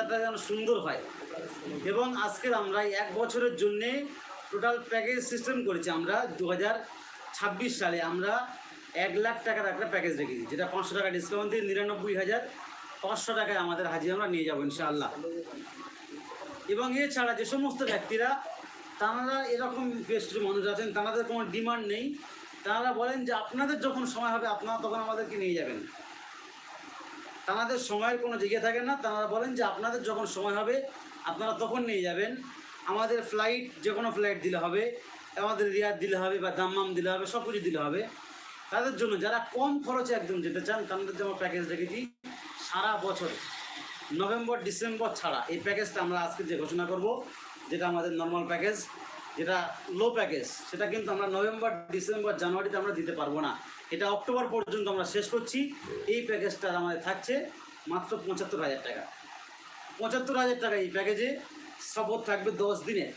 যাত্রাটা যেন সুন্দর হয়। এবং আজকের আমরা 1 বছরের জন্যে টোটাল প্যাকেজ সিস্টেম করেছি। আমরা 2026 সালে আমরা 1 লাখ টাকার একটা প্যাকেজ রেখেছি, যেটা 500 টাকা ডিসকাউন্ট দিয়ে 99,500 টাকায় আমাদের হাজিরা আমরা নিয়ে যাবো ইনশাআল্লাহ। এবং এছাড়া যে সমস্ত ব্যক্তিরা তাঁরা এরকম বেশ কিছু মানুষ আছেন, তাঁদের কোনো ডিমান্ড নেই, তাঁরা বলেন যে আপনাদের যখন সময় হবে আপনারা তখন আমাদেরকে নিয়ে যাবেন। তাঁদের সময়ের কোনো জায়গা থাকে না, তাঁরা বলেন যে আপনাদের যখন সময় হবে আপনারা তখন নিয়ে যাবেন। আমাদের ফ্লাইট, যে কোনো ফ্লাইট দিলে হবে, আমাদের রিয়াদ দিলে হবে বা দাম্মাম দিলে হবে, সব কিছু দিলে হবে। তাদের জন্য যারা কম খরচে একদম যেতে চান তাদের জন্য প্যাকেজ রেখেছি সারা বছর, নভেম্বর ডিসেম্বর ছাড়া। এই প্যাকেজটা আমরা আজকে যে ঘোষণা করব, যেটা আমাদের নর্মাল প্যাকেজ, যেটা লো প্যাকেজ, সেটা কিন্তু আমরা নভেম্বর ডিসেম্বর জানুয়ারিতে আমরা দিতে পারবো না। এটা অক্টোবর পর্যন্ত আমরা শেষ করছি। এই প্যাকেজটা আমাদের থাকছে মাত্র 75,000 টাকা। 75,000 টাকা এই প্যাকেজে সফর থাকবে 10 দিনের।